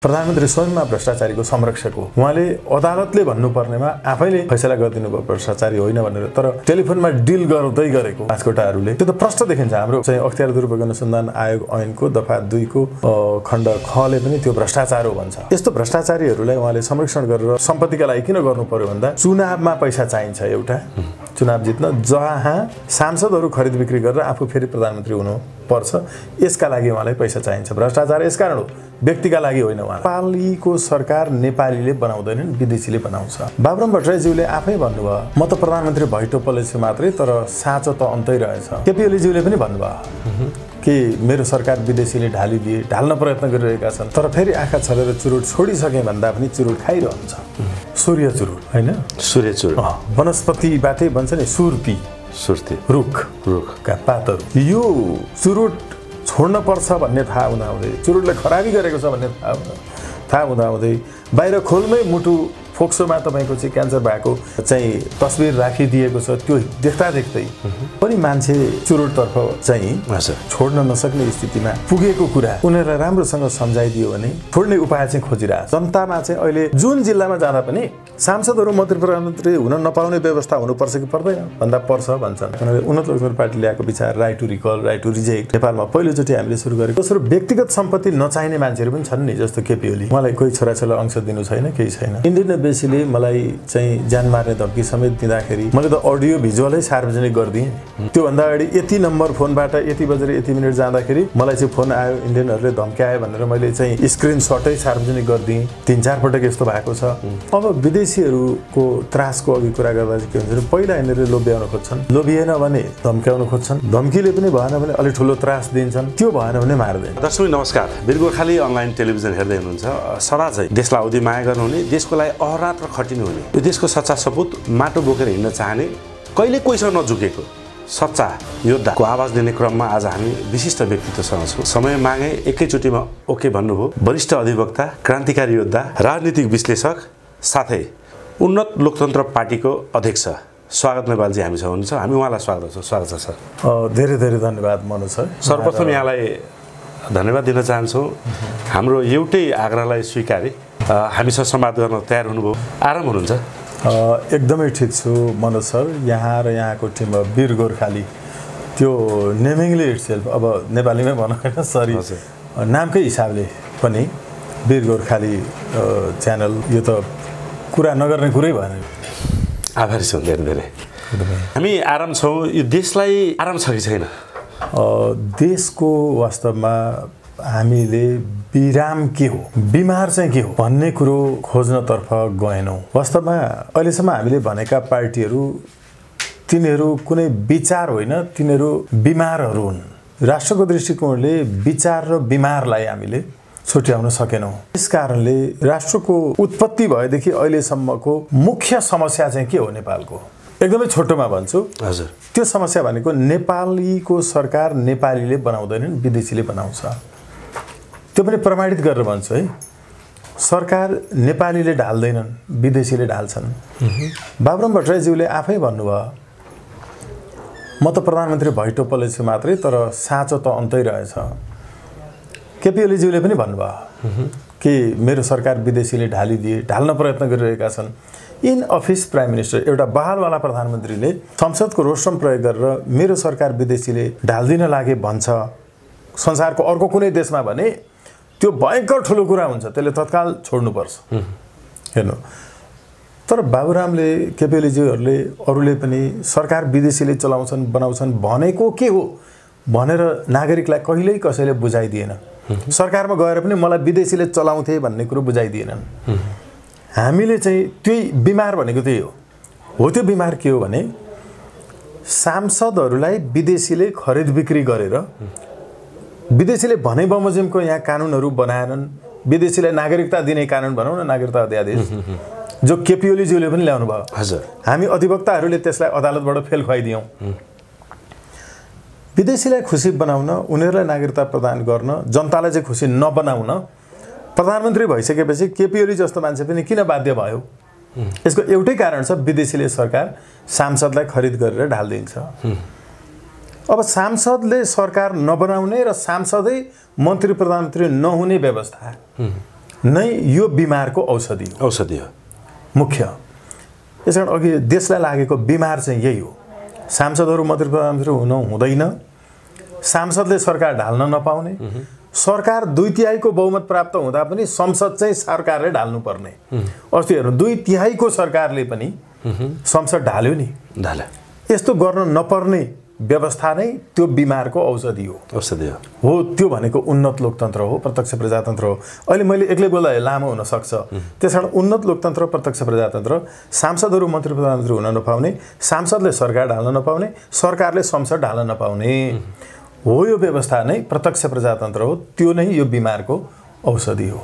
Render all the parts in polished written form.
प्रधानमन्त्री स्वयंमा भ्रष्टाचारीको संरक्षक हो। उहाँले अदालतले भन्नुपर्नेमा आफैले फैसला गरिदिनु भयो भ्रष्टाचारी होइन भनेर, तर टेलिफोनमा डिल गर्दै गरेको पाँचकोटाहरूले त्यो त प्रष्ट देखिन्छ। हाम्रो चाहिँ अख्तियार दुरुपयोग अनुसन्धान आयोग ऐनको दफा 2 को खण्ड खले पनि त्यो भ्रष्टाचार हो भन्छ। यस्तो भ्रष्टाचारीहरूलाई उहाँले संरक्षण गरेर सम्पत्तिका लागि किन गर्नु पर्यो भन्दा चुनावमा पैसा चाहिन्छ, एउटा चुनाव जित्न, जहाँ सांसदहरू खरिद बिक्री गरेर आफू फेरि प्रधानमन्त्री हुनु पर्छ, यसका लागि उहाँलाई पैसा चाहिन्छ। भ्रष्टाचार यसकारण हो, व्यक्तिका लागि होइन। उहाँ नेपालीको सरकार नेपालीले बनाउँदैनन्, विदेशीले बनाउँछ। बाबुराम भट्टराईज्यूले आफै भन्नुभयो, म त प्रधानमन्त्री भइटोपलेछु मात्रै, तर साँचो त अन्तै रहेछ। केपी ओलीज्यूले पनि भन्नुभयो कि मेरो सरकार विदेशीले ढालिदिए, ढाल्न प्रयत्न गरिरहेका छन्, तर फेरि आँखा छलेर चुरुट छोडिसके भन्दा पनि चुरुट खाइरहन्छ। सूर्य चुरुट होइन, सूर्य चुरुट वनस्पतिबाटै भन्छ नि, सुर्ती सुर्ती रुखका पातहरू। यो चुरुट छोड्न पर्छ भन्ने थाहा हुँदाहुँदै, चुरुटले खराबी गरेको छ भन्ने थाहा हुँदाहुँदै बाहिर खोलमै मुटु फोक्सोमा तपाईँको चाहिँ क्यान्सर भएको चाहिँ तस्बिर राखिदिएको छ। त्यो देख्दा देख्दै पनि मान्छे चुरुटतर्फ चाहिँ छोड्न नसक्ने स्थितिमा पुगेको कुरा उनीहरूलाई राम्रोसँग सम्झाइदियो भने छोड्ने उपाय चाहिँ खोजिरहेको। जनतामा चाहिँ अहिले जुन जिल्लामा जाँदा पनि सांसदहरू मन्त्री प्रधानमन्त्री हुन नपाउने व्यवस्था हुनुपर्छ कि पर्दैन भन्दा पर्छ भन्छन्। उनीहरूले उन्नत लोकतन्त्र पार्टी ल्याएको विचार right to recall, right to reject नेपालमा पहिलोचोटि हामीले सुरु गरेको। दोस्रो, व्यक्तिगत सम्पत्ति नचाहिने मान्छेहरू पनि छन् नि, जस्तो केपी ओली। उहाँलाई कोही छोराछोरीलाई अंश दिनु छैन, केही छैन। इन्डियन बेसीले मलाई चाहिँ ज्यान मार्ने धम्की समेत दिँदाखेरि मैले त अडियो भिजुअलै सार्वजनिक गरिदिएँ। त्योभन्दा अगाडि यति नम्बर फोनबाट यति बजेर यति मिनट जाँदाखेरि मलाई चाहिँ फोन आयो, इन्डियनहरूले धम्क्यायो भनेर मैले चाहिँ स्क्रिनसटै सार्वजनिक गरिदिएँ। 3-4 पटक यस्तो भएको छ। अब विदेशीहरूको त्रासको अघि कुरा गर्दा चाहिँ के हुन्छ, पहिला यिनीहरूले लोभ्याउन खोज्छन्, लोभिएन भने धम्क्याउन खोज्छन्, धम्कीले पनि भएन भने अलि ठुलो त्रास दिन्छन्, त्यो भएन भने मार्दैन। दर्शक नमस्कार, वीर गोर्खाली अनलाइन टेलिभिजन हेर्दै हुनुहुन्छ। सदा चाहिँ देशलाई औधी माया गर्नुहुने, देशको लागि अहरात्र खटिनु हुने, यो देशको सच्चा सपुत माटो बोकेर हिँड्न चाहने, कहिले कोहीसँग नझुकेको सच्चा योद्धाको आवाज दिने क्रममा आज हामी विशिष्ट व्यक्तित्वसँग छौँ। समय मागे एकैचोटिमा ओके भन्नुभयो वरिष्ठ अधिवक्ता, क्रान्तिकारी योद्धा, राजनीतिक विश्लेषक, साथै उन्नत लोकतन्त्र पार्टीको अध्यक्ष स्वागत नेपालजी हामीसँग हुनुहुन्छ। हामी उहाँलाई स्वागत छ सर। धेरै धेरै धन्यवाद मनोज सर। सर्वप्रथम यहाँलाई धन्यवाद दिन चाहन्छौँ। हाम्रो एउटै आग्रहलाई स्वीकारे हामीसँग संवाद गर्न तयार हुनुभयो। आराम हुनुहुन्छ? एकदमै ठिक छु मनोज सर। यहाँ र यहाँको टिममा वीर गोर्खाली, त्यो नेमिङले इटसेल्फ, अब नेपालीमै भनौँ होइन, सरी नामकै हिसाबले पनि वीर गोर्खाली च्यानल, यो त कुरा नगर्ने कुरै भएन। आभारी छौँ धेरै धेरै। हामी आराम छौँ। यो देशलाई आराम छ कि छैन? देशको वास्तवमा हामीले विराम के हो, बिमार चाहिँ के हो भन्ने कुरो खोज्नतर्फ गएनौँ। वास्तवमा अहिलेसम्म हामीले भनेका पार्टीहरू, तिनीहरू कुनै विचार होइन, तिनीहरू बिमारहरू हुन्। राष्ट्रको दृष्टिकोणले विचार र बिमारलाई हामीले छुट्याउन सकेनौँ। यस कारणले राष्ट्रको उत्पत्ति भएदेखि अहिलेसम्मको मुख्य समस्या चाहिँ के हो नेपालको, एकदमै छोटोमा भन्छु हजुर, त्यो समस्या भनेको नेपालीको सरकार नेपालीले बनाउँदैनन्, विदेशीले बनाउँछ। त्यो पनि प्रमाणित गरेर भन्छु है। सरकार नेपालीले ढाल्दैनन्, विदेशीले ढाल्छन्। बाबुराम भट्टराईज्यूले आफै भन्नुभयो, म त प्रधानमन्त्री भइटोपलेछु मात्रै, तर साँचो त अन्तै रहेछ। केपी ओलीज्यूले पनि भन्नुभयो कि मेरो सरकार विदेशीले ढालिदिए, ढाल्न प्रयत्न गरिरहेका छन्। इन अफिस प्राइम मिनिस्टर, एउटा बहालवाला प्रधानमन्त्रीले संसदको रोस्टम प्रयोग गरेर मेरो सरकार विदेशीले ढाल्दिन लागे भन्छ संसारको अर्को कुनै देशमा भने त्यो भयङ्कर ठुलो कुरा हुन्छ, त्यसले तत्काल छोड्नुपर्छ। हेर्नु, तर बाबुरामले, केपी ओलीज्यूहरूले, अरूले पनि सरकार विदेशीले चलाउँछन्, बनाउँछन् भनेको के हो भनेर नागरिकलाई कहिल्यै कसैले बुझाइदिएन। सरकारमा गएर पनि मलाई विदेशीले चलाउँथे भन्ने कुरो बुझाइदिएनन्। हामीले चाहिँ त्यही बिमार भनेको त्यही हो। त्यो बिमार के हो भने सांसदहरूलाई विदेशीले खरिद बिक्री गरेर, विदेशीले भने बमोजिमको यहाँ कानुनहरू बनाएनन्, विदेशीलाई नागरिकता दिने कानुन भनौँ न, नागरिकता अध्यादेश, जो केपी ओलीज्यूले पनि ल्याउनु भयो। हजुर, हामी अधिवक्ताहरूले त्यसलाई अदालतबाट फेल खुवाइदियौँ। विदेशीलाई खुसी बनाउन, उनीहरूलाई नागरिकता प्रदान गर्न, जनतालाई चाहिँ खुसी नबनाउन प्रधानमन्त्री भइसकेपछि केपी ओली जस्तो मान्छे पनि किन बाध्य भयो? यसको एउटै कारण छ, विदेशीले सरकार सांसदलाई खरिद गरेर ढालिदिन्छ। अब सांसदले सरकार नबनाउने र सांसदै मन्त्री प्रधानमन्त्री नहुने व्यवस्था नै यो बिमारको औषधि हो मुख्य। यसकारण अघि देशलाई लागेको बिमार चाहिँ यही हो। सांसदहरू मन्त्री प्रधानमन्त्री हुँदैन, सांसदले सरकार ढाल्न नपाउने, सरकार 2/3 बहुमत प्राप्त हुँदा पनि संसद चाहिँ सरकारले ढाल्नुपर्ने। अस्ति हेर्नु 2/3 सरकारले पनि संसद ढाल्यो नि। यस्तो गर्न नपर्ने व्यवस्था नै त्यो बिमारको औषधि हो। त्यो भनेको उन्नत लोकतन्त्र हो, प्रत्यक्ष प्रजातन्त्र हो। अहिले मैले एक्लै बोल्दा लामो हुन सक्छ। त्यसकारण उन्नत लोकतन्त्र, प्रत्यक्ष प्रजातन्त्र, सांसदहरू मन्त्री प्रधानमन्त्री हुन नपाउने, सांसदले सरकार ढाल्न नपाउने, सरकारले संसद ढाल्न नपाउने हो। यो व्यवस्था नै प्रत्यक्ष प्रजातन्त्र हो। त्यो नै यो बिमारको औषधि हो।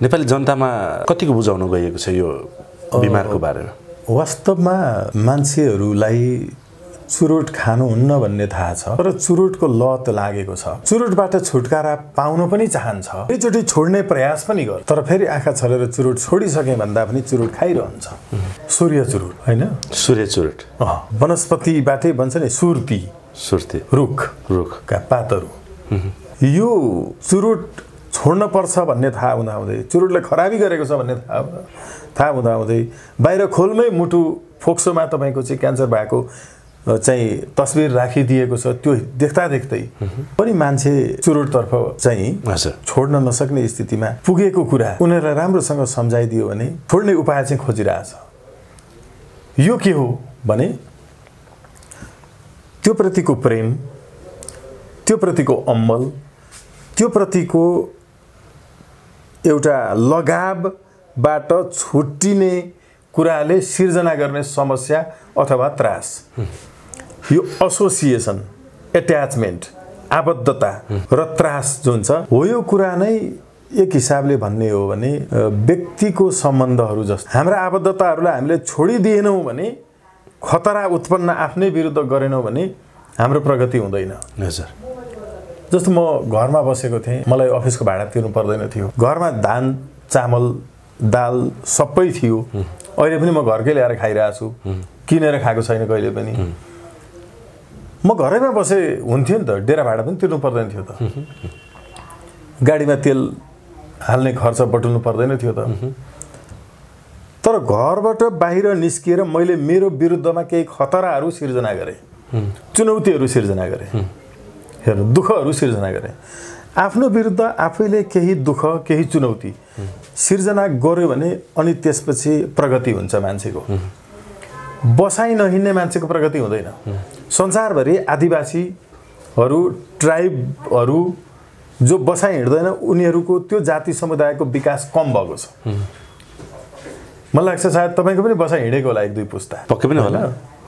नेपाली जनतामा कतिको बुझाउन गएको छ यो बिमारको बारेमा? वास्तवमा मान्छेहरूलाई चुरोट खानुहुन्न भन्ने थाहा छ, तर चुरोटको लत लागेको छ। चुरोटबाट छुटकारा पाउन पनि चाहन्छ, एकचोटि छोड्ने प्रयास पनि गर्छ, तर फेरि आँखा छलेर चुरोट छोडिसके भन्दा पनि चुरोट खाइरहन्छ। सूर्य चुरोट होइन, सूर्य चुरोट वनस्पतिबाटै बन्छ नि। सुर्ती रुखका पातहरू। यो चुरोट छोड्न पर्छ भन्ने थाहा हुँदाहुँदै, चुरोटले खराबी गरेको छ भन्ने थाहा हुँदाहुँदै बाहिर खोलमै मुटु फोक्सोमा तपाईँको चाहिँ क्यान्सर भएको चाहिँ तस्बिर राखिदिएको छ। त्यो देख्दा देख्दै पनि मान्छे चुरोटतर्फ चाहिँ छोड्न नसक्ने स्थितिमा पुगेको कुरा उनीहरूलाई राम्रोसँग सम्झाइदियो भने छोड्ने उपाय चाहिँ खोजिरहेछ। यो के हो भने त्यो प्रतिको प्रेम, त्यो प्रतिको अम्बल, त्यो प्रतिको एउटा लगावबाट छुट्टिने कुराले सिर्जना गर्ने समस्या अथवा त्रास, यो एसोसिएसन, एट्याचमेन्ट, आबद्धता र त्रास जुन छ हो, यो कुरा नै एक हिसाबले भन्ने हो भने व्यक्तिको सम्बन्धहरू जस्तो हाम्रा आबद्धताहरूलाई हामीले छोडिदिएनौँ भने, खतरा उत्पन्न आफ्नै विरुद्ध गरेनौँ भने हाम्रो प्रगति हुँदैन। जस्तो म घरमा बसेको थिएँ, मलाई अफिसको भाडा तिर्नु पर्दैन थियो, घरमा धान चामल दाल सबै थियो। अहिले पनि म घरकै ल्याएर खाइरहेको छु, किनेर खाएको छैन कहिले पनि। म घरैमा बसे हुन्थ्यो नि त, डेरा भाडा पनि तिर्नु पर्दैन थियो त, गाडीमा तेल हाल्ने खर्च बटुल्नु पर्दैन थियो त। तर घरबाट बाहिर निस्किएर मैले मेरो विरुद्धमा केही खतराहरू सिर्जना गरेँ, चुनौतीहरू सिर्जना गरेँ, हेर्नु दुःखहरू सिर्जना गरेँ। आफ्नो विरुद्ध आफैले केही दुःख, केही चुनौती सिर्जना गर्यो भने अनि त्यसपछि प्रगति हुन्छ मान्छेको। बसाइ नहिँड्ने मान्छेको प्रगति हुँदैन। संसारभरि आदिवासीहरू, ट्राइबहरू जो बसाइ हिँड्दैन उनीहरूको त्यो जाति समुदायको विकास कम भएको छ। मलाई लाग्छ सायद तपाईँको पनि बसाइ हिँडेको होला 1-2 पुस्ता। पक्कै पनि होला,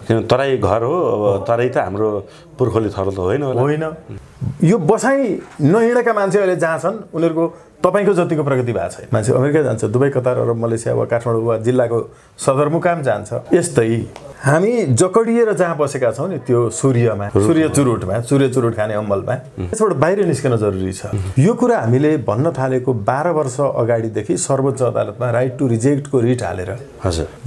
किन तराई घर हो, अब तराई त हाम्रो पुर्खौली थलो त होइन। यो बसाइ नहिँडेका मान्छेहरूले जहाँ छन् उनीहरूको तपाईँको जतिको प्रगति भएको छैन। मान्छे अमेरिका जान्छ, दुबई, कतार, अरब, मलेसिया वा काठमाडौँ वा जिल्लाको सदरमुकाम जान्छ। यस्तै हामी जकडिएर जहाँ बसेका छौँ नि, त्यो सूर्य चुरोट खाने अम्बलमा, त्यसबाट बाहिर निस्कन जरुरी छ। यो कुरा हामीले भन्न थालेको 12 वर्ष अगाडिदेखि सर्वोच्च अदालतमा राइट टु रिजेक्टको रिट हालेर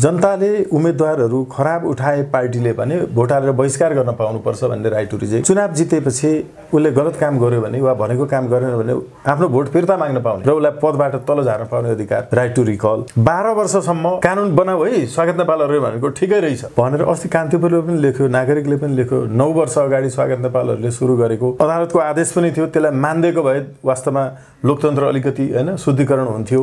जनताले उम्मेदवारहरू खराब उठाए पार्टीले भने भोट हालेर बहिष्कार गर्न पाउनुपर्छ भन्ने राइट टु रिजेक्ट। चुनाव जितेपछि उसले गलत काम गर्यो भने वा भनेको काम गरेन भने आफ्नो भोट फिर्ता माग्न पाउने र उसलाई पदबाट तल झार्न पाउने अधिकार, राइट टु रिकल। 12 वर्षसम्म कानुन बनाऊ है, स्वागत नेपालहरू भनेको ठिकै रहेछ भनेर अस्ति कान्तिपुरले पनि लेख्यो, नागरिकले पनि लेख्यो। 9 वर्ष अगाडि स्वागत नेपालहरूले सुरु गरेको अदालतको आदेश पनि थियो, त्यसलाई मान्दिएको भए वास्तवमा लोकतन्त्र अलिकति होइन शुद्धिकरण हुन्थ्यो,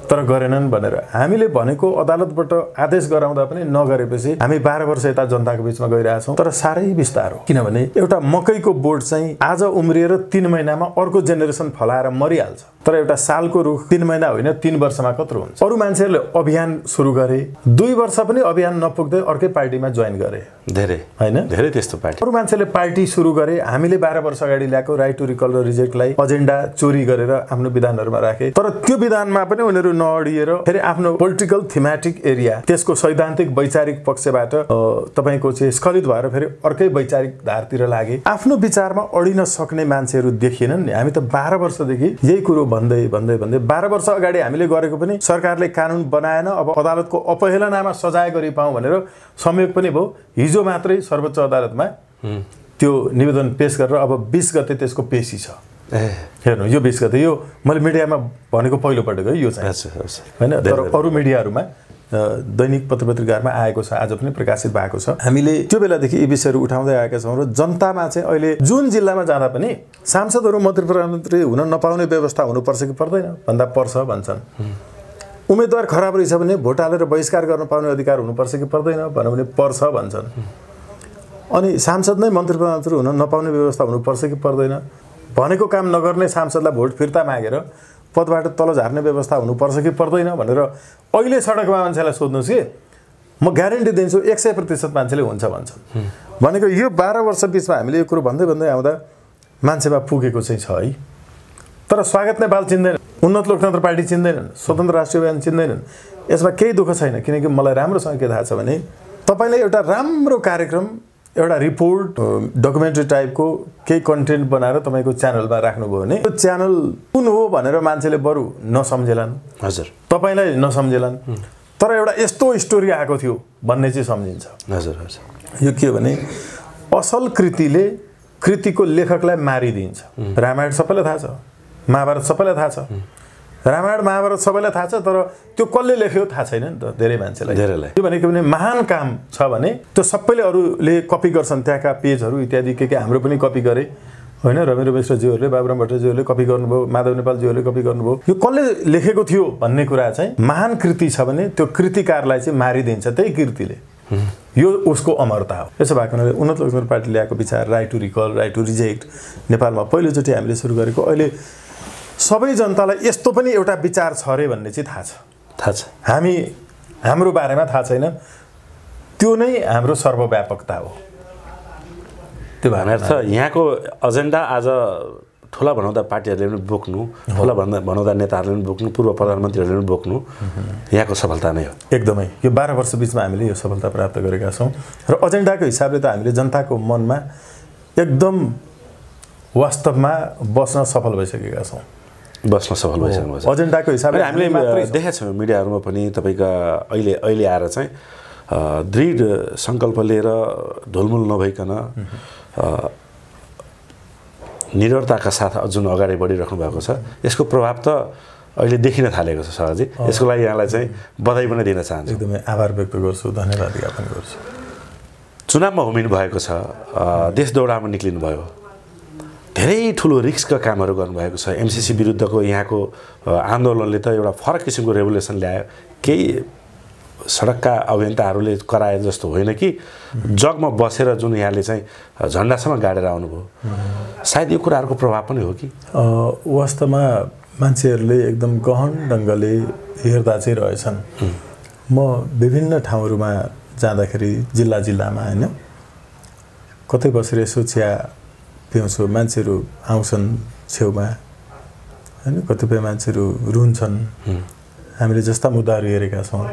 तर गरेनन् भनेर हामीले भनेको अदालतबाट आदेश गराउँदा पनि नगरेपछि हामी 12 वर्ष यता जनताको बीचमा गइरहेछौँ। तर साह्रै बिस्तारो, किनभने एउटा मकैको बोट चाहिँ आज उम्रिएर 3 महिनामा अर्को जेनेरेसन फलाएर मरिहाल्छ, तर एउटा सालको रुख 3 महिना होइन 3 वर्षमा कत्रो हुन्छ। अरू मान्छेहरूले अभियान सुरु गरे, 2 वर्ष पनि अभियान नपुग्दै अर्कै पार्टीमा जोइन गरे, धेरै त्यस्तो पार्टी। अरू मान्छेले पार्टी सुरु गरे, हामीले 12 वर्ष अगाडि ल्याएको राइट टु रिकल र रिजेक्टलाई एजेन्डा चोरी गरेर आफ्नो विधानहरूमा राखे। तर त्यो विधानमा पनि उनीहरू नअडिएर फेरि आफ्नो पोलिटिकल थीमेटिक एरिया, त्यसको सैद्धान्तिक वैचारिक पक्षबाट तपाईँको चाहिँ स्खलित भएर फेरि अर्कै वैचारिक धारतिर लागे। आफ्नो विचारमा अडिन सक्ने मान्छेहरू देखिएनन् नि। हामी त 12 वर्षदेखि यही कुरो भन्दै 12 वर्ष अगाडि हामीले गरेको पनि सरकारले कानुन बनाएन, अब अदालतको अपहेलनामा सजाय गरी पाऊँ भनेर संयोग पनि भयो। हिजो मात्रै सर्वोच्च अदालतमा त्यो निवेदन पेश गरेर अब 20 गते त्यसको पेशी छ। हेर्नु यो 20 गते यो मैले मिडियामा भनेको पहिलोपटक है यो चाहिँ हैन तर अरू मिडियाहरूमा दैनिक पत्रपत्रिकाहरूमा आएको छ आज पनि प्रकाशित भएको छ हामीले त्यो बेलादेखि यी विषयहरू उठाउँदै आएका छौँ र जनतामा चाहिँ अहिले जुन जिल्लामा जाँदा पनि सांसदहरू मन्त्री प्रधानमन्त्री हुन नपाउने व्यवस्था हुनुपर्छ कि पर्दैन भन्दा पर्छ भन्छन् उम्मेदवार खराब रहेछ भने भोट हालेर बहिष्कार गर्न पाउने अधिकार हुनुपर्छ कि पर्दैन भन्यो भने पर्छ भन्छन् अनि सांसद नै मन्त्री प्रधानमन्त्री हुन नपाउने व्यवस्था हुनुपर्छ कि पर्दैन भनेको काम नगर्ने सांसदलाई भोट फिर्ता मागेर पदबाट तल झार्ने व्यवस्था हुनुपर्छ कि पर्दैन भनेर अहिले सडकमा मान्छेलाई सोध्नुहोस् कि म ग्यारेन्टी दिन्छु 100% मान्छेले हुन्छ भन्छन् भनेको यो 12 वर्ष बिचमा हामीले यो कुरो भन्दै भन्दै आउँदा मान्छेमा पुगेको चाहिँ छ है तर स्वागत नेपाल चिन्दैन उन्नत लोकतन्त्र पार्टी चिन्दैनन् स्वतन्त्र राष्ट्रिय अभियान चिन्दैनन् यसमा केही दुःख छैन किनकि मलाई राम्रोसँग के थाहा छ भने तपाईले एउटा राम्रो कार्यक्रम एउटा रिपोर्ट डकुमेन्ट्री टाइपको केही कन्टेन्ट बनाएर तपाईको च्यानलमा राख्नुभयो भने त्यो च्यानल कुन हो भनेर मान्छेले बरु नसम्झेलान् हजुर तपाईलाई नसम्झेलान् तर एउटा यस्तो स्टोरी आएको थियो भन्ने चाहिँ सम्झिन्छ हजुर हजुर यो के हो भने असल कृतिले कृतिको लेखकलाई मारिदिन्छ रामायण सबैलाई थाहा छ महाभारत सबैलाई थाहा छ रामायण महाभारत सबैलाई थाहा छ तर त्यो कसले लेख्यो थाहा छैन नि त धेरै मान्छेलाई त्यो भनेको भने महान काम छ भने त्यो सबैले अरूले कपी गर्छन् त्यहाँका पेजहरू इत्यादि के हाम्रो पनि कपी गरे हैन रमेश मिश्रज्यूहरूले बाबुराम भट्टराज्यूहरूले कपी गर्नुभयो माधव नेपालज्यूहरूले कपी गर्नुभयो यो कसले लेखेको थियो भन्ने कुरा चाहिँ महान कृति छ भने त्यो कृतिकारलाई चाहिँ मारिदिन्छ त्यही कृतिले यो उसको अमरता हो यसो भएको हुनाले उन्नत लोकतन्त्र पार्टी ल्याएको विचार right to recall right to reject नेपालमा पहिलोचोटि हामीले सुरु गरेको अहिले सबै जनतालाई यस्तो पनि एउटा विचार छ रे भन्ने चाहिँ थाहा छ हाम्रो बारेमा थाहा छैन त्यो नै हाम्रो सर्वव्यापकता हो त्यो भनेर्थ यहाँको एजेन्डा आज ठुला भनाउँदा पार्टीहरूले पनि बोक्नु ठुला भनाउँदा नेताहरूले पनि बोक्नु पूर्व प्रधानमन्त्रीहरूले पनि बोक्नु यहाँको सफलता नै हो एकदमै यो 12 वर्ष बिचमा हामीले यो सफलता प्राप्त गरेका छौँ र एजेन्डाको हिसाबले त हामीले जनताको मनमा एकदम वास्तवमा बस्न सफल भइसकेका छौँ एजेन्डाको हिसाबले हामीले देखेका छौँ मिडियाहरूमा पनि तपाईका अहिले आएर चाहिँ दृढ सङ्कल्प लिएर ढुलमुल नभइकन निडरताका साथ जुन अगाडि बढिराख्नु भएको छ यसको प्रभाव त अहिले देखिन थालेको छ सरजी यसको लागि यहाँलाई चाहिँ बधाई पनि दिन चाहन्छु एकदमै आभार व्यक्त गर्छु धन्यवाद ज्ञापन गर्छु चुनावमा हुमिनु भएको छ देश दौडामा निक्लिनु भयो धेरै ठुलो रिस्कका कामहरू गर्नुभएको छ एमसीसी विरुद्धको यहाँको आन्दोलनले त एउटा फरक किसिमको रेभोल्युसन ल्यायो केही सडकका अभियन्ताहरूले कराए जस्तो होइन कि जगमा बसेर जुन यहाँले चाहिँ झन्डासम्म गाडेर आउनुभयो सायद यो कुराहरूको प्रभाव पनि हो कि वास्तवमा मान्छेहरूले एकदम गहन ढङ्गले हेर्दा चाहिँ रहेछन् म विभिन्न ठाउँहरूमा जाँदाखेरि जिल्लामा हैन कतै बसेर यसो चिया पिउँछु मान्छेहरू आउँछन् छेउमा हैन कतिपय मान्छेहरू रुन्छन् हामीले जस्ता मुद्दाहरू हेरेका छौँ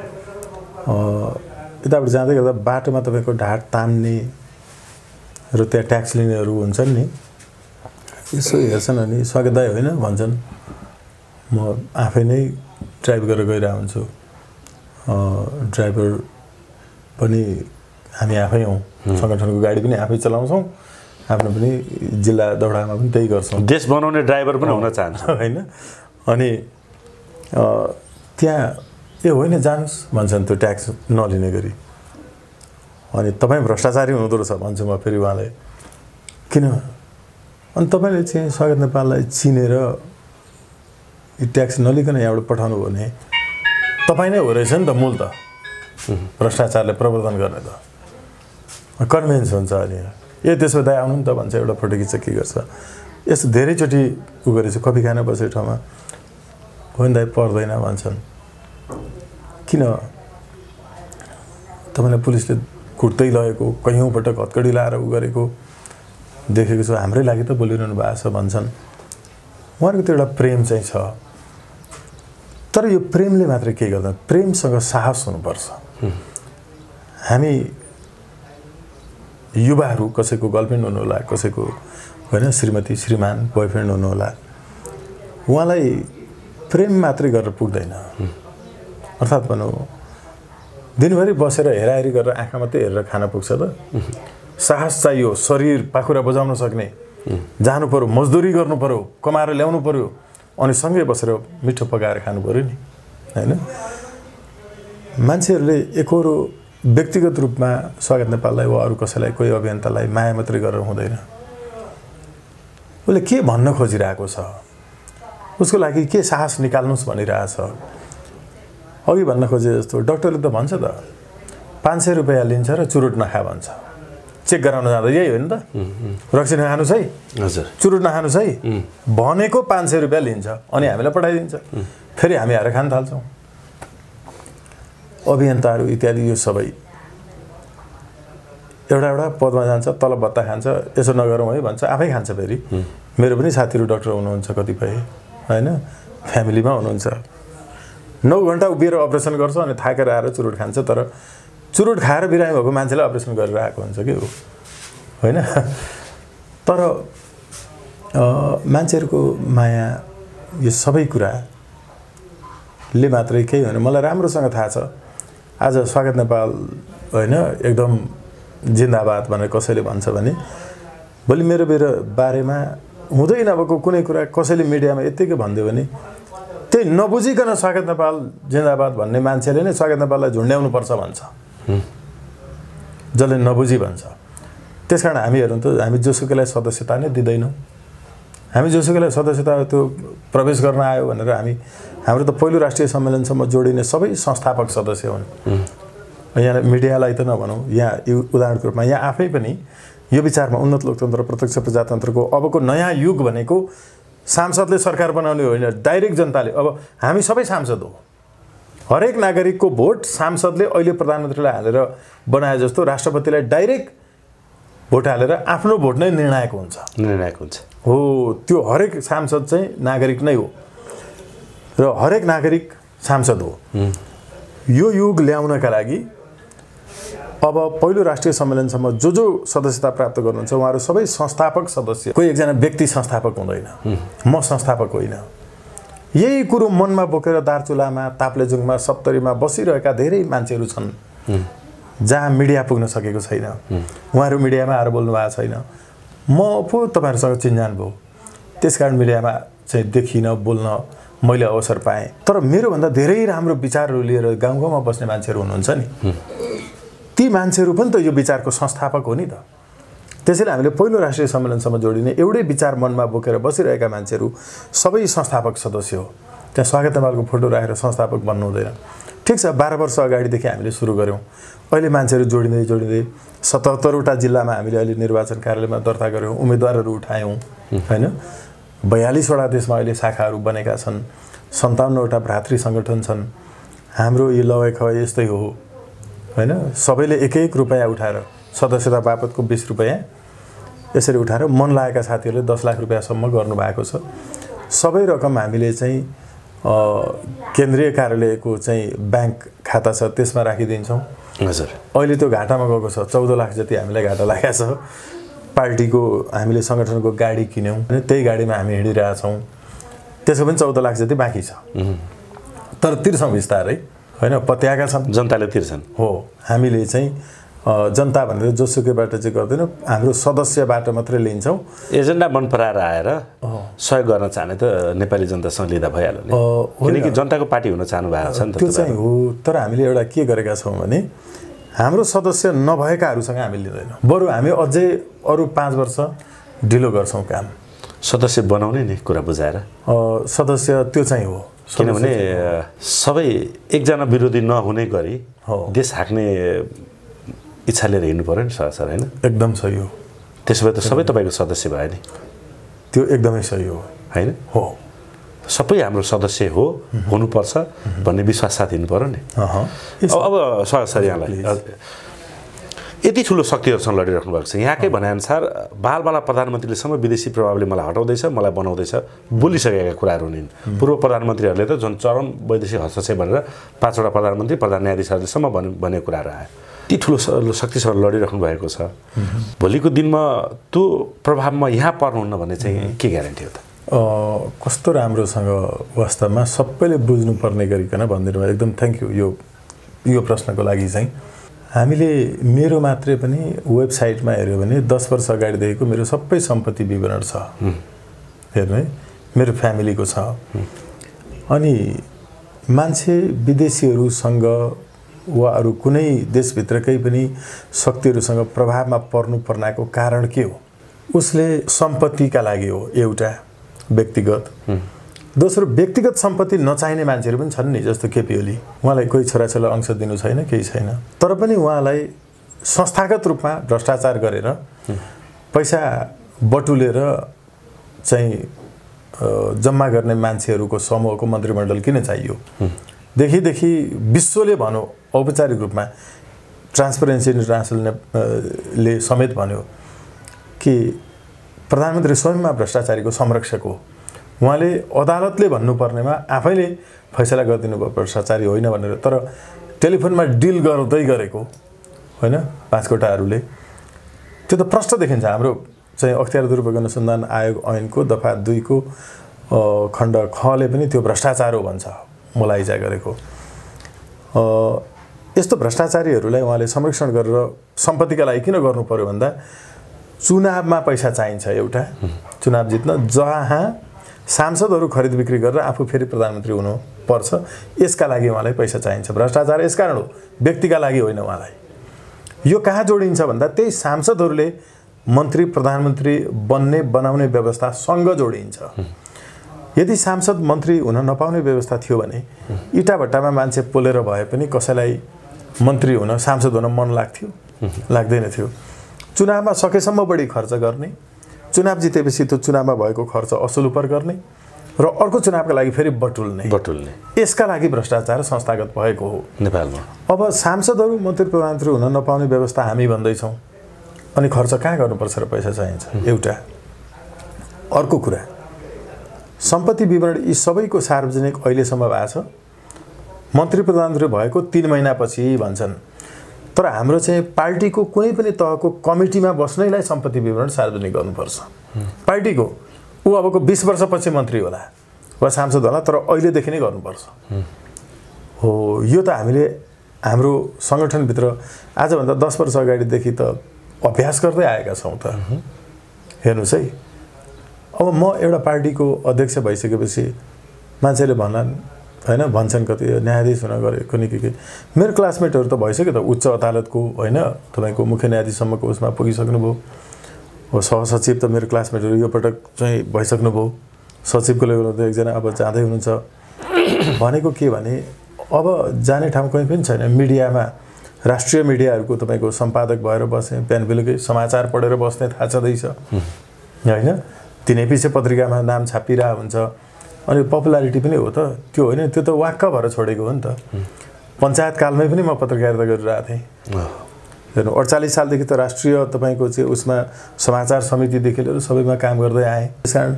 यताबाट जाँदै गर्दा बाटोमा तपाईँको ढाड तान्ने र त्यहाँ ट्याक्स लिनेहरू हुन्छन् नि यसो हेर्छन् अनि स्वागत दाइ होइन भन्छन् म आफै नै ड्राइभ गरेर गइरहेको हुन्छु ड्राइभर पनि हामी आफै हौँ सङ्गठनको गाडी पनि आफै चलाउँछौँ आफ्नो पनि जिल्ला दौडामा पनि त्यही गर्छौँ देश बनाउने ड्राइभर पनि हुन चाहन्छ होइन अनि त्यहाँ ए होइन जानुहोस् भन्छन् त्यो ट्याक्स नलिने गरी अनि तपाईँ भ्रष्टाचारी हुनुहुँदो रहेछ भन्छु म फेरि उहाँलाई किन अनि तपाईँले चाहिँ स्वागत नेपाललाई चिनेर यो ट्याक्स नलिकन यहाँबाट पठाउनु भने तपाईँ नै हो रहेछ नि त मूल त भ्रष्टाचारले प्रवर्धन गर्ने त कन्भिन्स हुन्छ अनि ए त्यसो दाइ आउनु नि त भन्छ एउटा फोटो खिच्छ के गर्छ यस्तो धेरैचोटि उ गरेछ कफी खान बसेको ठाउँमा होइन दाइ पर्दैन भन्छन् किन तपाईँलाई पुलिसले कुट्दै लगेको कैयौँपल्ट हत्कडी लाएर उ गरेको देखेको छु हाम्रै लागि त बोलिरहनु भएको छ भन्छन् उहाँहरूको त्यो एउटा प्रेम चाहिँ छ तर यो प्रेमले मात्रै के गर्दैन प्रेमसँग साहस हुनुपर्छ हामी युवाहरू कसैको गर्लफ्रेन्ड हुनुहोला कसैको होइन श्रीमती श्रीमान बोयफ्रेन्ड हुनुहोला उहाँलाई प्रेम मात्रै गरेर पुग्दैन अर्थात् भनौँ दिनभरि बसेर हेराहेरी गरेर आँखा मात्रै हेरेर खान पुग्छ त साहस चाहियो शरीर पाखुरा बजाउन सक्ने जानु पर्यो, मजदुरी गर्नु पर्यो, कमाएर ल्याउनु पर्यो, अनि सँगै बसेर मिठो पकाएर खानु पर्यो नि, हैन? मान्छेहरूले एकहोरो व्यक्तिगत रूपमा स्वागत नेपाललाई वा अरू कसैलाई, कोही अभियन्तालाई माया मात्रै गरेर हुँदैन। उसले के भन्न खोजिरहेको छ, उसको लागि के साहस निकाल्नुस् भनिरहेछ। अघि भन्न खोजे जस्तो डाक्टरले त भन्छ त 500 रुपैयाँ लिन्छ र चुरुट नखा भन्छ। चेक गराउन जाँदा यही हो नि त, रक्सी नखानुस् है, हजुर, चुरुट नखानुस् है भनेको 500 रुपैयाँ लिन्छ, अनि हामीलाई पठाइदिन्छ। फेरि हामी आएर खान थाल्छौँ। अभियन्ताहरू इत्यादि यो सबै एउटा पदमा जान्छ, तलब भत्ता खान्छ, यसो नगरौँ है भन्छ, आफै खान्छ। फेरि मेरो पनि साथीहरू डाक्टर हुनुहुन्छ कतिपय, हैन? फ्यामिलीमा हुनुहुन्छ, 9 घण्टा उभिएर अपरेसन गर्छ अनि थाकेर आएर चुरुट खान्छ। तर चुरुट खाएर बिरामी भएको मान्छेलाई अपरेसन गरेर आएको हुन्छ कि हो, होइन? तर मान्छेहरूको माया यो सबै कुराले मात्रै केही होइन। मलाई राम्रोसँग थाहा छ आज स्वागत नेपाल, होइन, एकदम जिन्दाबाद भनेर कसैले भन्छ भने भोलि मेरो बारेमा हुँदै नभएको कुनै कुरा कसैले मिडियामा यत्तिकै भनिदियो भने त्यही नबुझिकन स्वागत नेपाल जिन्दाबाद भन्ने मान्छेले नै स्वागत नेपाललाई झुन्ड्याउनु पर्छ भन्छ, जसले नबुझी भन्छ। त्यसकारण हामी जोसुकैलाई सदस्यता नै दिँदैनौँ। हामी जोसुकैलाई सदस्यता त्यो प्रवेश गर्न आयो भनेर हाम्रो त पहिलो राष्ट्रिय सम्मेलनसम्म जोडिने सबै संस्थापक सदस्य हुन्। यहाँ मिडियालाई त नभनौँ, यहाँ उदाहरणको रूपमा यहाँ आफै पनि यो विचारमा उन्नत लोकतन्त्र प्रत्यक्ष प्रजातन्त्रको अबको नयाँ युग भनेको सांसदले सरकार बनाउने होइन, डाइरेक्ट जनताले। अब हामी सबै सांसद हो, हरेक नागरिकको भोट सांसदले अहिले प्रधानमन्त्रीलाई हालेर बनाए जस्तो राष्ट्रपतिलाई डाइरेक्ट भोट हालेर आफ्नो भोट नै निर्णायक हुन्छ हो। त्यो हरेक सांसद चाहिँ नागरिक नै हो र हरेक नागरिक सांसद हो। यो युग ल्याउनका लागि अब पहिलो राष्ट्रिय सम्मेलनसम्म जो सदस्यता प्राप्त गर्नुहुन्छ उहाँहरू सबै संस्थापक सदस्य। कोही एकजना व्यक्ति संस्थापक हुँदैन, म संस्थापक होइन। यही कुरो मनमा बोकेर दार्चुलामा, ताप्लेजुङमा, सप्तरीमा बसिरहेका धेरै मान्छेहरू छन् जहाँ मिडिया पुग्न सकेको छैन। उहाँहरू मिडियामा आएर बोल्नु भएको छैन। म पो तपाईँहरूसँग चिन्जान भयो, त्यसकारण मिडियामा चाहिँ देखिन, बोल्न मैले अवसर पाएँ। तर मेरोभन्दा धेरै राम्रो विचारहरू लिएर गाउँ गाउँमा बस्ने मान्छेहरू हुनुहुन्छ नि, ती मान्छेहरू पनि त यो विचारको संस्थापक हो नि त। त्यसैले हामीले पहिलो राष्ट्रिय सम्मेलनसम्म जोडिने एउटै विचार मनमा बोकेर बसिरहेका मान्छेहरू सबै संस्थापक सदस्य हो। त्यहाँ स्वागत नेपालको फोटो राखेर संस्थापक बन्नु हुँदैन। ठिक छ, 12 वर्ष अगाडिदेखि हामीले सुरु गऱ्यौँ। अहिले मान्छेहरू जोडिँदै 77वटा जिल्लामा हामीले अहिले निर्वाचन कार्यालयमा दर्ता गऱ्यौँ, उम्मेदवारहरू उठायौँ, होइन? 42वटा देशमा अहिले शाखाहरू बनेका छन्, 57वटा भ्रातृ सङ्गठन छन्। हाम्रो यो लवाई खवाई यस्तै हो, होइन? सबैले एक रुपैयाँ उठाएर सदस्यता बापतको 20 रुपैयाँ यसरी उठाएर मन लागेका साथीहरूले 10 लाख रुपैयाँसम्म गर्नुभएको छ। सबै रकम हामीले चाहिँ केन्द्रीय कार्यालयको चाहिँ ब्याङ्क खाता छ त्यसमा राखिदिन्छौँ। हजुर, अहिले त्यो घाटामा गएको छ, 14 लाख जति हामीलाई घाटा लागेको छ। पार्टीको हामीले सङ्गठनको गाडी किन्यौँ, त्यही गाडीमा हामी हिँडिरहेछौँ, त्यसको पनि 14 लाख जति बाँकी छ। तर तिर्छौँ बिस्तारै, होइन? पत्याएका छन्, जनताले तिर्छन् हो। हामीले चाहिँ जनता भनेर जोसुकैबाट चाहिँ गर्दैनौँ, हाम्रो सदस्यबाट मात्रै लिन्छौँ। एजेन्डा मन पराएर आएर सहयोग गर्न चाहने त नेपाली जनतासँग लिँदा भइहाल्यो नि, किनकि जनताको पार्टी हुन चाहनु भएको छ नि त। त्यो चाहिँ हो। तर हामीले एउटा के गरेका छौँ भने हाम्रो सदस्य नभएकाहरूसँग हामी लिँदैनौँ, बरु हामी अझै अरू 5 वर्ष ढिलो गर्छौँ काम। सदस्य बनाउने नि कुरा बुझाएर सदस्य त्यो चाहिँ हो। किनभने सबै एकजना विरोधी नहुने गरी देश हाँक्ने इच्छा लिएर हिँड्नु पर्यो नि सर, होइन? एकदम सही हो। त्यसो भए त सबै तपाईँको सदस्य भयो नि। त्यो एकदमै सही हो, होइन? हो, सबै हाम्रो सदस्य हुनुपर्छ भन्ने विश्वास साथ हिँड्नु पर्यो नि। अब सर यहाँलाई यति ठुलो शक्तिहरूसँग लडिराख्नु भएको छ, यहाँकै भनेअनुसार बालबाला प्रधानमन्त्रीलेसम्म विदेशी प्रभावले मलाई हटाउँदैछ, मलाई बनाउँदैछ बोलिसकेका कुराहरू हुन्। पूर्व प्रधानमन्त्रीहरूले त झन् चरम वैदेशिक हस्तक्षेप भनेर 5वटा प्रधानमन्त्री, प्रधान न्यायाधीशहरूलेसम्म भनेको कुराहरू आयो। यति ठुलो शक्तिसँग लडिराख्नु भएको छ, भोलिको दिनमा त्यो प्रभावमा यहाँ पर्नुहुन्न भन्ने चाहिँ के ग्यारेन्टी हो त? कस्तो राम्रोसँग वास्तवमा सबैले बुझ्नुपर्ने गरिकन भनिदिनु भयो। एकदम थ्याङ्क यू यो प्रश्नको लागि चाहिँ। हामीले मेरो मात्रै पनि वेबसाइटमा हेर्यो भने 10 वर्ष अगाडिदेखिको मेरो सबै सम्पत्ति विवरण छ। हेर्नु है, मेरो फ्यामिलीको छ। अनि मान्छे विदेशीहरूसँग वा अरू कुनै देशभित्रकै पनि शक्तिहरूसँग प्रभावमा पर्नु पर्नाको कारण के हो? उसले सम्पत्तिका लागि हो एउटा व्यक्तिगत। दोस्रो, व्यक्तिगत सम्पत्ति नचाहिने मान्छेहरू पनि छन् नि, जस्तो केपी ओली। उहाँलाई कोही छोराछोरीलाई अंश दिनु छैन, केही छैन, तर पनि उहाँलाई संस्थागत रूपमा भ्रष्टाचार गरेर पैसा बटुलेर चाहिँ जम्मा गर्ने मान्छेहरूको समूहको मन्त्रीमण्डल किन चाहियो? देखि विश्वले भन्यो, औपचारिक रूपमा ट्रान्सपरेन्सी इन्टरनेसनलले समेत भन्यो कि प्रधानमन्त्री स्वयंमा भ्रष्टाचारीको संरक्षक हो। उहाँले अदालतले भन्नुपर्नेमा आफैले फैसला गरिदिनु भयो भ्रष्टाचारी होइन भनेर। तर टेलिफोनमा डिल गर्दै गरेको होइन पाँचकोटाहरूले, त्यो त प्रष्ट देखिन्छ। हाम्रो चाहिँ अख्तियार दुरुपयोग अनुसन्धान आयोग ऐनको दफा 2 को खण्ड खले पनि त्यो भ्रष्टाचार हो भन्छ, मुलाइजा गरेको। यस्तो भ्रष्टाचारीहरूलाई उहाँले संरक्षण गरेर सम्पत्तिका लागि किन गर्नु पर्यो भन्दा चुनावमा पैसा चाहिन्छ एउटा, चुनाव जित्न, जहाँ सांसदहरू खरिद बिक्री गरेर आफू फेरि प्रधानमन्त्री हुनु पर्छ, यसका लागि उहाँलाई पैसा चाहिन्छ। भ्रष्टाचार यसकारण हो, व्यक्तिका लागि होइन उहाँलाई। यो कहाँ जोडिन्छ भन्दा त्यही सांसदहरूले मन्त्री प्रधानमन्त्री बनाउने व्यवस्थासँग जोडिन्छ। यदि सांसद मन्त्री हुन नपाउने व्यवस्था थियो भने इटाभट्टामा मान्छे पोलेर भए पनि कसैलाई मन्त्री हुन सांसद हुन मन लाग्थ्यो? लाग्दैन थियो। चुनावमा सकेसम्म बढी खर्च गर्ने, चुनाव जितेपछि त्यो चुनावमा भएको खर्च असुलुपर गर्ने र अर्को चुनावका लागि फेरि बटुल्ने, यसका लागि भ्रष्टाचार संस्थागत भएको हो नेपालमा। अब सांसदहरू मन्त्री प्रधानमन्त्री हुन नपाउने व्यवस्था हामी भन्दैछौँ, अनि खर्च कहाँ गर्नुपर्छ र पैसा चाहिन्छ एउटा। अर्को कुरा, सम्पत्ति विवरण यी सबैको सार्वजनिक अहिलेसम्म भएको छ। मन्त्री प्रधानमन्त्री भएको 3 महिनापछि भन्छन्, तर हाम्रो चाहिँ पार्टीको कुनै पनि तहको कमिटीमा बस्नैलाई सम्पत्ति विवरण सार्वजनिक गर्नुपर्छ। पार्टीको ऊ अबको 20 वर्षपछि मन्त्री होला वा सांसद होला, तर अहिलेदेखि नै गर्नुपर्छ हो। यो त हामीले हाम्रो सङ्गठनभित्र आजभन्दा 10 वर्ष अगाडिदेखि त अभ्यास गर्दै आएका छौँ त। हेर्नुहोस् है, अब म एउटा पार्टीको अध्यक्ष भइसकेपछि मान्छेले भन्छन् कति न्यायाधीश हुन गएको नि के मेरो क्लासमेटहरू त भइसक्यो त, उच्च अदालतको होइन तपाईँको मुख्य न्यायाधीशसम्मको उसमा पुगिसक्नुभयो। हो, सहसचिव त मेरो क्लासमेटहरू यो पटक चाहिँ भइसक्नुभयो। सचिवको लेभलमा त एकजना अब जाँदै हुनुहुन्छ। भनेको के भने अब जाने ठाउँ कहीँ पनि छैन। मिडियामा राष्ट्रिय मिडियाहरूको तपाईँको सम्पादक भएर बसेँ, बिहान बेलुकै समाचार पढेर बस्ने थाहा छँदैछ होइन। दिनैपिछे पत्रिकामा नाम छापिरहेको हुन्छ, अनि पपुलारिटी पनि हो त त्यो होइन, त्यो त वाक्क भएर छोडेको हो नि त। पञ्चायत कालमै पनि म पत्रकारिता गरिरहेको थिएँ। हेर्नु 48 सालदेखि त राष्ट्रिय तपाईँको चाहिँ उसमा समाचार समितिदेखि लिएर सबैमा काम गर्दै आएँ। त्यस कारण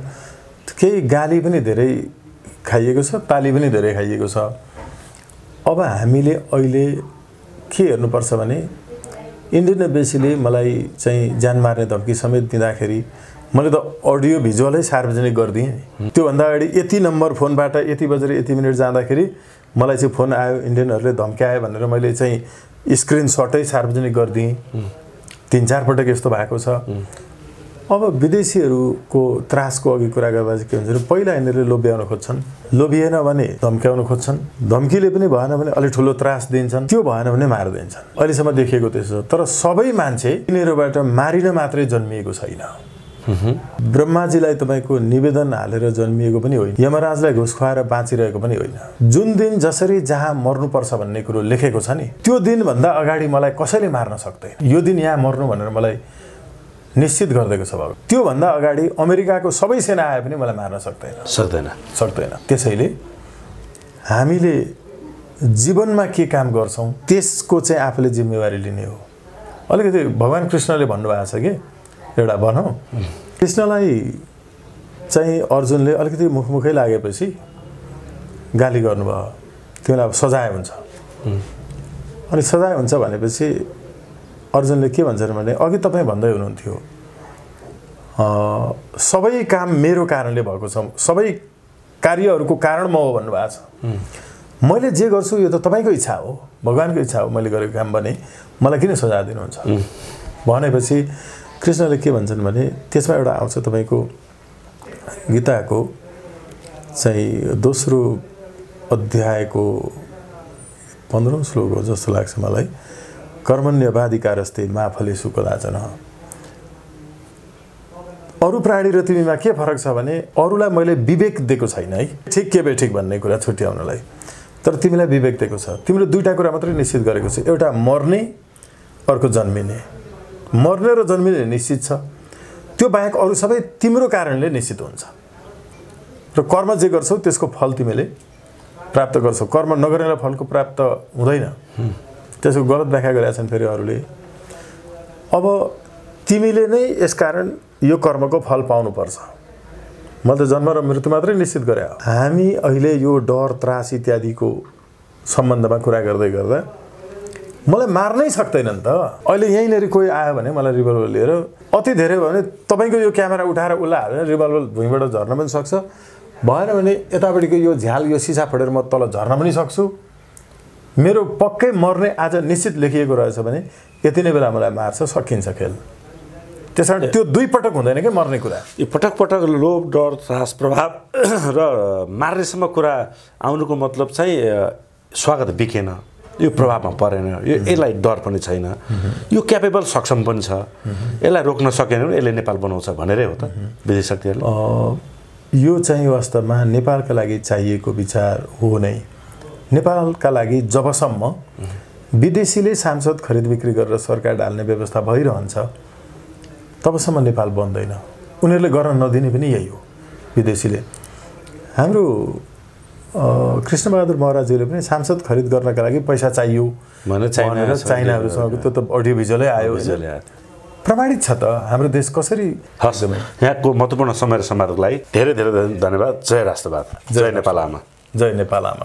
केही गाली पनि धेरै खाइएको छ, ताली पनि धेरै खाइएको छ। अब हामीले अहिले के हेर्नुपर्छ भने इन्डियन एम्बेसीले मलाई चाहिँ ज्यान मार्ने धम्की समेत दिँदाखेरि मैले त अडियो भिजुअलै सार्वजनिक गरिदिएँ। त्योभन्दा अगाडि यति नम्बर फोनबाट यति बजेर यति मिनट जाँदाखेरि मलाई चाहिँ फोन आयो, इन्डियनहरूले धम्क्यायो भनेर मैले चाहिँ स्क्रिनसटै सार्वजनिक गरिदिएँ। 3-4 पटक यस्तो भएको छ। अब विदेशीहरूको त्रासको अघि कुरा गर्दा चाहिँ के हुन्छ भने पहिला यिनीहरूले लोभ्याउन खोज्छन्, लोभिएन भने धम्क्याउन खोज्छन्, धम्कीले पनि भएन भने अलि ठुलो त्रास दिन्छन्, त्यो भएन भने मारिदिन्छन्। अहिलेसम्म देखिएको त्यसो। तर सबै मान्छे यिनीहरूबाट मारिन मात्रै जन्मिएको छैन। ब्रह्माजीलाई तपाईँको निवेदन हालेर जन्मिएको पनि होइन, यमराजलाई घुस खुवाएर बाँचिरहेको पनि होइन। जुन दिन जसरी जहाँ मर्नुपर्छ भन्ने कुरो लेखेको छ नि, त्यो दिनभन्दा अगाडि मलाई कसैले मार्न सक्दैन। यो दिन यहाँ मर्नु भनेर मलाई निश्चित गरिदिएको छ भगवान्। त्योभन्दा अगाडि अमेरिकाको सबै सेना आए पनि मलाई मार्न सक्दैन। त्यसैले हामीले जीवनमा के काम गर्छौँ त्यसको चाहिँ आफूले जिम्मेवारी लिने हो। अलिकति भगवान् कृष्णले भन्नुभएको छ कि एउटा भनौँ, कृष्णलाई चाहिँ अर्जुनले अलिकति मुखमुखै लागेपछि गाली गर्नुभयो, तिमीलाई अब सजाय हुन्छ। अनि सजाय हुन्छ भनेपछि अर्जुनले के भन्छन् भने अघि तपाईँ भन्दै हुनुहुन्थ्यो सबै काम मेरो कारणले भएको छ, सबै कार्यहरूको कारण म हो भन्नुभएको छ। मैले जे गर्छु यो त तपाईँको इच्छा हो, भगवान्को इच्छा हो, मैले गरेको काम भने मलाई किन सजाय दिनुहुन्छ भनेपछि कृष्णले के भन्छन् भने त्यसमा एउटा आउँछ तपाईँको गीताको चाहिँ दोस्रो अध्यायको 15औं श्लोक हो जस्तो लाग्छ मलाई। कर्मण्यवाधिकारस्ते मा फलेषु कदाचन। अरू प्राणी र तिमीमा के फरक छ भने अरूलाई मैले विवेक दिएको छैन है, ठिक के बेठिक भन्ने कुरा छुट्याउनलाई, तर तिमीलाई विवेक दिएको छ। तिम्रो दुईटा कुरा मात्रै निश्चित गरेको छ, एउटा मर्ने, अर्को जन्मिने। मर्ने र जन्मिने निश्चित छ, त्यो बाहेक अरू सबै तिम्रो कारणले निश्चित हुन्छ र कर्म जे गर्छौ त्यसको फल तिमीले प्राप्त गर्छौ। कर्म नगरेर फलको प्राप्त हुँदैन, त्यसको गलत व्याख्या गरेका छन् फेरि अरूले। अब तिमीले नै यसकारण यो कर्मको फल पाउनुपर्छ। मैले त जन्म र मृत्यु मात्रै निश्चित गरे हो। हामी अहिले यो डर त्रास इत्यादिको सम्बन्धमा कुरा गर्दै गर्दा मलाई मार्नै सक्दैनन् त। अहिले यहीँनिर कोही आयो भने मलाई रिभल्भर लिएर अति धेरै भयो भने तपाईँको यो क्यामेरा उठाएर उसलाई हालेर रिभल्भर भुइँबाट झर्न पनि सक्छ, भएन भने यतापट्टिको यो झ्याल यो सिसा फोडेर म तल झर्न पनि सक्छु। मेरो पक्कै मर्ने आज निश्चित लेखिएको रहेछ भने यति नै बेला मलाई मार्छ, सकिन्छ खेल। त्यसकारण त्यो दुई पटक हुँदैन कि मर्ने कुरा। यो पटक पटक लोभ डर त्रास प्रभाव र मार्नेसम्म कुरा आउनुको मतलब चाहिँ स्वागत बिकेन, यो प्रभावमा परेन, यसलाई डर पनि छैन, यो क्यापेबल सक्षम पनि छ, यसलाई रोक्न सकेन भने यसले नेपाल बनाउँछ भनेरै हो त विदेशी शक्तिहरूले। यो चाहिँ वास्तवमा नेपालका लागि चाहिएको विचार हो नै। नेपालका लागि जबसम्म विदेशीले सांसद खरिद बिक्री गरेर सरकार ढाल्ने व्यवस्था भइरहन्छ तबसम्म नेपाल बन्दैन। उनीहरूले गर्न नदिने पनि यही हो विदेशीले। हाम्रो कृष्णबहादुर महराजजीले पनि सांसद खरिद गर्नका लागि पैसा चाहियो भनेर चाइनाहरूसँग त्यो त अडियो भिजुअलै आयो, प्रमाणित छ त। हाम्रो देश कसरी यहाँको महत्त्वपूर्ण समय र समारोहको लागि धेरै धेरै धन्यवाद। जय राष्ट्रवाद, जय नेपाल आमा, जय नेपाल आमा।